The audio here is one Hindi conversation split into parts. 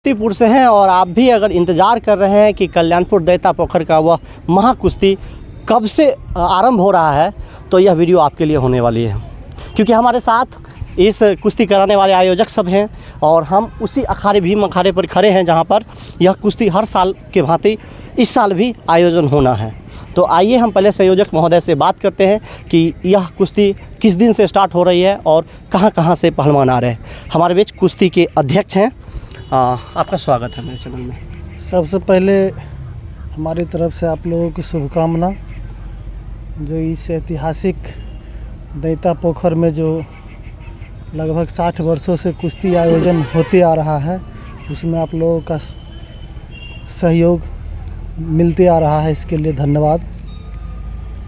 समस्तीपुर से हैं और आप भी अगर इंतज़ार कर रहे हैं कि कल्याणपुर दैता पोखर का वह महाकुश्ती कब से आरंभ हो रहा है, तो यह वीडियो आपके लिए होने वाली है, क्योंकि हमारे साथ इस कुश्ती कराने वाले आयोजक सब हैं और हम उसी भीम अखाड़े पर खड़े हैं जहां पर यह कुश्ती हर साल के भांति इस साल भी आयोजन होना है। तो आइए हम पहले संयोजक महोदय से बात करते हैं कि यह कुश्ती किस दिन से स्टार्ट हो रही है और कहां से पहलवान आ रहे हैं। हमारे बीच कुश्ती के अध्यक्ष हैं, आपका स्वागत है मेरे चैनल में। सबसे पहले हमारी तरफ से आप लोगों की शुभकामना, जो इस ऐतिहासिक दैता पोखर में जो लगभग 60 वर्षों से कुश्ती आयोजन होते आ रहा है, उसमें आप लोगों का सहयोग मिलते आ रहा है, इसके लिए धन्यवाद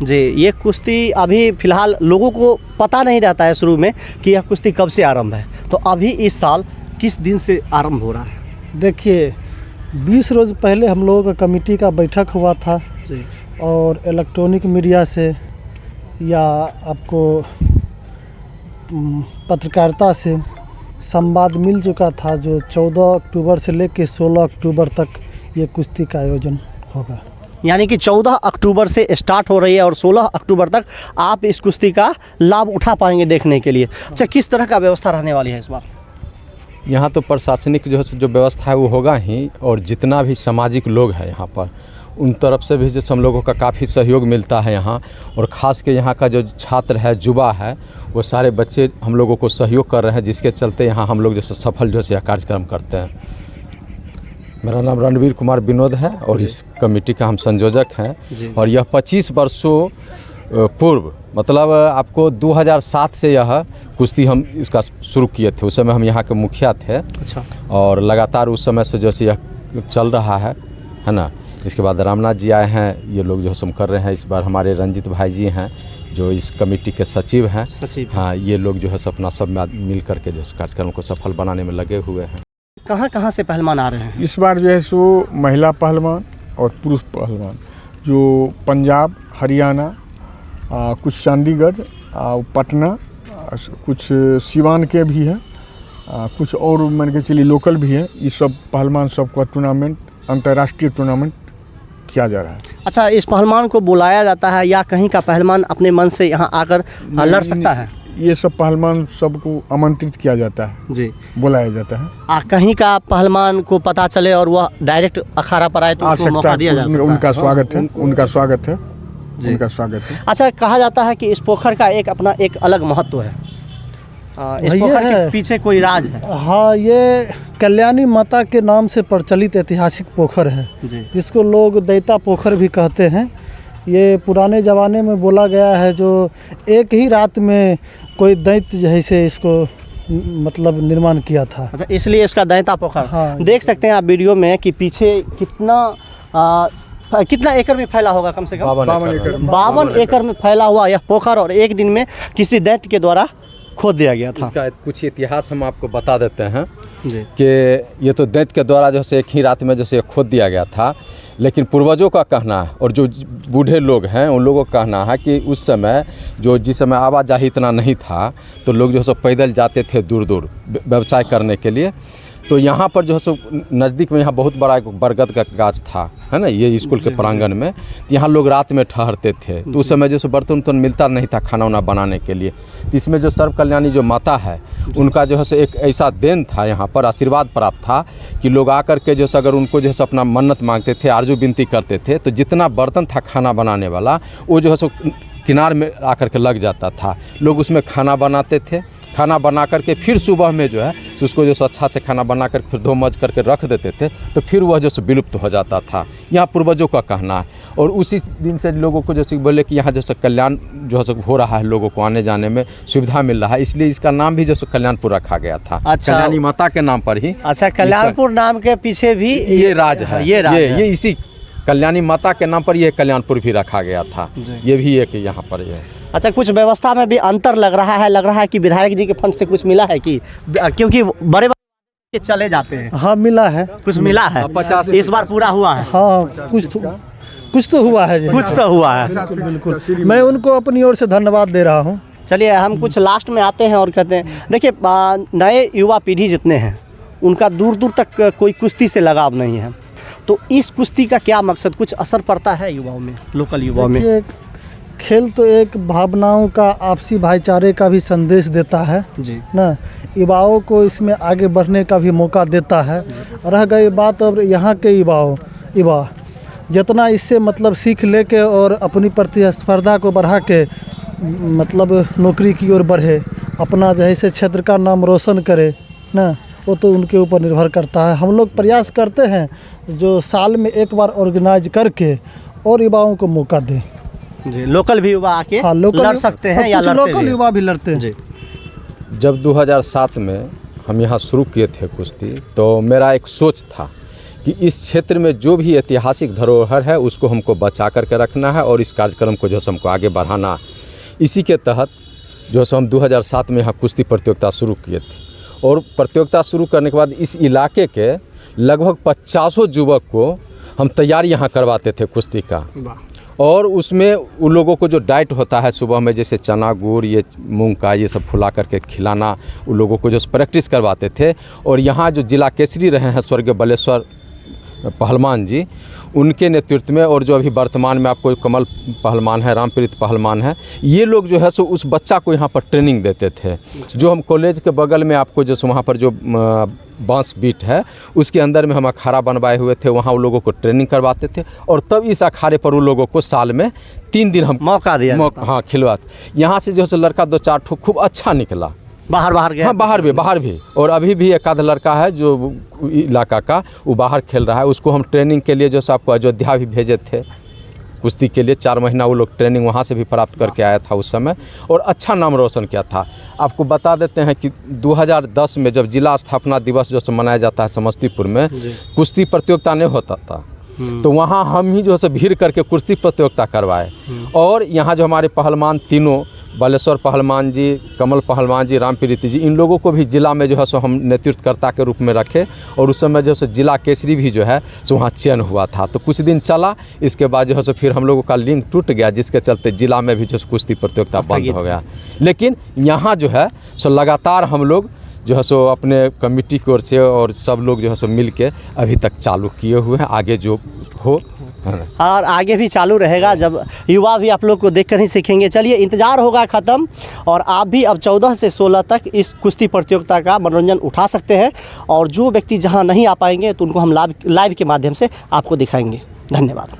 जी। ये कुश्ती अभी फ़िलहाल लोगों को पता नहीं रहता है शुरू में कि यह कुश्ती कब से आरंभ है, तो अभी इस साल किस दिन से आरंभ हो रहा है? देखिए, 20 रोज़ पहले हम लोगों का कमेटी का बैठक हुआ था जी, और इलेक्ट्रॉनिक मीडिया से या आपको पत्रकारिता से संवाद मिल चुका था, जो 14 अक्टूबर से लेकर 16 अक्टूबर तक ये कुश्ती का आयोजन होगा। यानी कि 14 अक्टूबर से स्टार्ट हो रही है और 16 अक्टूबर तक आप इस कुश्ती का लाभ उठा पाएंगे देखने के लिए। अच्छा, किस तरह का व्यवस्था रहने वाली है इस बार? यहाँ तो प्रशासनिक जो व्यवस्था है वो होगा ही, और जितना भी सामाजिक लोग हैं यहाँ पर उन तरफ से भी जो हम लोगों का काफ़ी सहयोग मिलता है यहाँ, और ख़ास के यहाँ का जो छात्र है, युवा है, वो सारे बच्चे हम लोगों को सहयोग कर रहे हैं, जिसके चलते यहाँ हम लोग जैसे सफल जो है कार्यक्रम करते हैं। मेरा नाम रणवीर कुमार विनोद है और इस कमेटी का हम संयोजक हैं। और यह 25 वर्षों पूर्व, मतलब आपको 2007 से यह कुश्ती हम इसका शुरू किए थे। उस समय हम यहाँ के मुखिया थे। अच्छा। और लगातार उस समय से जैसे यह चल रहा है ना। इसके बाद रामनाथ जी आए हैं, ये लोग जो हम कर रहे हैं। इस बार हमारे रंजित भाई जी हैं जो इस कमेटी के सचिव हैं। हाँ, ये लोग जो है अपना सब मिल करके जो कार्यक्रम को सफल बनाने में लगे हुए हैं। कहाँ से पहलवान आ रहे हैं इस बार? जो है सो महिला पहलवान और पुरुष पहलवान, जो पंजाब, हरियाणा, कुछ चंडीगढ़, पटना, कुछ सिवान के भी हैं, कुछ और मान के चलिए लोकल भी है। ये सब पहलवान सबका टूर्नामेंट, अंतर्राष्ट्रीय टूर्नामेंट किया जा रहा है। अच्छा, इस पहलवान को बुलाया जाता है या कहीं का पहलवान अपने मन से यहाँ आकर लड़ सकता है? ये सब पहलवान सबको आमंत्रित किया जाता है जी, बुलाया जाता है। कहीं का पहलवान को पता चले और वह डायरेक्ट अखाड़ा पर आए तो उसको मौका दिया जा सकता है। उनका स्वागत है, उनका स्वागत है, उनका स्वागत है। अच्छा, कहा जाता है कि इस पोखर का अपना एक अलग महत्व है। इस पोखर के पीछे कोई राज है? हाँ, ये कल्याणी माता के नाम से प्रचलित ऐतिहासिक पोखर है जी, जिसको लोग दैता पोखर भी कहते हैं। ये पुराने ज़माने में बोला गया है, जो एक ही रात में कोई दैत्य जैसे इसको मतलब निर्माण किया था। अच्छा, इसलिए इसका दैता पोखर। हाँ, देख सकते हैं आप वीडियो में कि पीछे कितना एकड़ में फैला होगा? कम से कम 52 एकड़ में फैला हुआ यह पोखर, और एक दिन में किसी दैत्य के द्वारा खोद दिया गया था। इसका कुछ इतिहास हम आपको बता देते हैं कि ये तो दैत्य के द्वारा जो है एक ही रात में जैसे खोद दिया गया था। लेकिन पूर्वजों का कहना है और जो बूढ़े लोग हैं उन लोगों का कहना है कि उस समय जिस समय आवाजाही इतना नहीं था, तो लोग जो है पैदल जाते थे दूर दूर व्यवसाय करने के लिए। तो यहाँ पर जो है नज़दीक में यहाँ बहुत बड़ा एक बरगद का गाछ था, है ना, ये स्कूल के प्रांगण में। तो यहाँ लोग रात में ठहरते थे। तो उस समय जो बर्तन उर्तन मिलता नहीं था खाना वाना बनाने के लिए। तो इसमें जो सर्व कल्याणी जो माता है, उनका जो है एक ऐसा देन था, यहाँ पर आशीर्वाद प्राप्त था कि लोग आकर के जो अगर उनको जो है अपना मन्नत मांगते थे, आरजू विनती करते थे, तो जितना बर्तन था खाना बनाने वाला, वो जो है किनार में आकर के लग जाता था। लोग उसमें खाना बनाते थे। खाना बना करके फिर सुबह में जो है उसको जो अच्छा से खाना बना कर फिर धो मज करके रख देते थे, तो फिर वह जो विलुप्त हो जाता था। यहाँ पूर्वजों का कहना है। और उसी दिन से लोगों को जैसे बोले कि यहाँ जैसे कल्याण जो है हो रहा है, लोगों को आने जाने में सुविधा मिल रहा है, इसलिए इसका नाम भी जैसे कल्याणपुर रखा गया था। अच्छा, कल्याणी माता के नाम पर ही। अच्छा, कल्याणपुर नाम के पीछे भी ये राज है। ये इसी कल्याणी माता के नाम पर ये कल्याणपुर भी रखा गया था। ये भी एक यहाँ पर है। अच्छा, कुछ व्यवस्था में भी अंतर लग रहा है कि विधायक जी के फंड से कुछ मिला है कि, क्योंकि बड़े के चले जाते हैं। हाँ, मिला है, कुछ मिला है। 50 इस बार पूरा हुआ है? हाँ, कुछ तो हुआ है जी। कुछ तो हुआ है, बिल्कुल। मैं उनको अपनी ओर से धन्यवाद दे रहा हूँ। चलिए, हम कुछ लास्ट में आते हैं और कहते हैं, देखिए, नए युवा पीढ़ी जितने हैं उनका दूर दूर तक कोई कुश्ती से लगाव नहीं है। तो इस कुश्ती का क्या मकसद, कुछ असर पड़ता है युवाओं में, लोकल युवाओं में? देखिए, खेल तो एक भावनाओं का, आपसी भाईचारे का भी संदेश देता है जी ना, युवाओं को इसमें आगे बढ़ने का भी मौका देता है। रह गई बात अब यहाँ के युवा जितना इससे मतलब सीख लेके और अपनी प्रतिस्पर्धा को बढ़ा के मतलब नौकरी की ओर बढ़े, अपना जैसे क्षेत्र का नाम रोशन करे ना, वो तो उनके ऊपर निर्भर करता है। हम लोग प्रयास करते हैं जो साल में एक बार ऑर्गेनाइज करके और युवाओं को मौका दें। जी, लोकल भी युवा आके हाँ, लड़ सकते हैं या लड़ते लोकल भी हैं? युवा भी लड़ते हैं। जी जब 2007 में हम यहाँ शुरू किए थे कुश्ती, तो मेरा एक सोच था कि इस क्षेत्र में जो भी ऐतिहासिक धरोहर है उसको हमको बचा करके रखना है और इस कार्यक्रम को जो है हमको आगे बढ़ाना। इसी के तहत जो है हम 2007 में यहाँ कुश्ती प्रतियोगिता शुरू किए थे और प्रतियोगिता शुरू करने के बाद इस इलाके के लगभग 50 युवक को हम तैयारी यहाँ करवाते थे कुश्ती का। और उसमें उन लोगों को जो डाइट होता है सुबह में, जैसे चना गुड़, ये मूंग का, ये सब फुला करके खिलाना, उन लोगों को जो प्रैक्टिस करवाते थे। और यहाँ जो जिला केसरी रहे हैं स्वर्गीय बलेश्वर पहलवान जी, उनके नेतृत्व में, और जो अभी वर्तमान में आपको कमल पहलवान है, रामप्रीत पहलवान है, ये लोग जो है सो उस बच्चा को यहाँ पर ट्रेनिंग देते थे। जो हम कॉलेज के बगल में आपको जो वहाँ पर जो बांस बीट है उसके अंदर में हम अखाड़ा बनवाए हुए थे, वहाँ उन लोगों को ट्रेनिंग करवाते थे। और तब इस अखाड़े पर उन लोगों को साल में 3 दिन हम मौका दिया हाँ खिलवाते। यहाँ से जो है लड़का 2-4 ठो खूब अच्छा निकला, बाहर गया। हाँ बाहर भी। और अभी भी एक आध लड़का है जो इलाका का, वो बाहर खेल रहा है। उसको हम ट्रेनिंग के लिए जो है आपको अयोध्या भी भेजे थे कुश्ती के लिए। 4 महीना वो लोग ट्रेनिंग वहाँ से भी प्राप्त करके आया था उस समय, और अच्छा नाम रोशन किया था। आपको बता देते हैं कि 2010 में जब जिला स्थापना दिवस जो मनाया जाता है समस्तीपुर में, कुश्ती प्रतियोगिता नहीं होता था, तो वहाँ हम ही जो है भीड़ करके कुश्ती प्रतियोगिता करवाए। और यहाँ जो हमारे पहलवान तीनों, बलेश्वर पहलवान जी, कमल पहलवान जी, रामप्रीत जी, इन लोगों को भी जिला में जो है सो हम नेतृत्वकर्ता के रूप में रखे। और उस समय जो है जिला केसरी भी जो है सो वहाँ चयन हुआ था। तो कुछ दिन चला, इसके बाद जो है सो फिर हम लोगों का लिंक टूट गया, जिसके चलते जिला में भी जो कुश्ती प्रतियोगिता बंद हो गया। लेकिन यहाँ जो है सो लगातार हम लोग जो है सो अपने कमेटी की ओर से और सब लोग जो है सो मिल के अभी तक चालू किए हुए हैं। आगे जो हो और आगे भी चालू रहेगा, जब युवा भी आप लोग को देखकर ही सीखेंगे। चलिए, इंतज़ार होगा ख़त्म, और आप भी अब 14 से 16 तक इस कुश्ती प्रतियोगिता का मनोरंजन उठा सकते हैं। और जो व्यक्ति जहां नहीं आ पाएंगे तो उनको हम लाइव के माध्यम से आपको दिखाएंगे। धन्यवाद।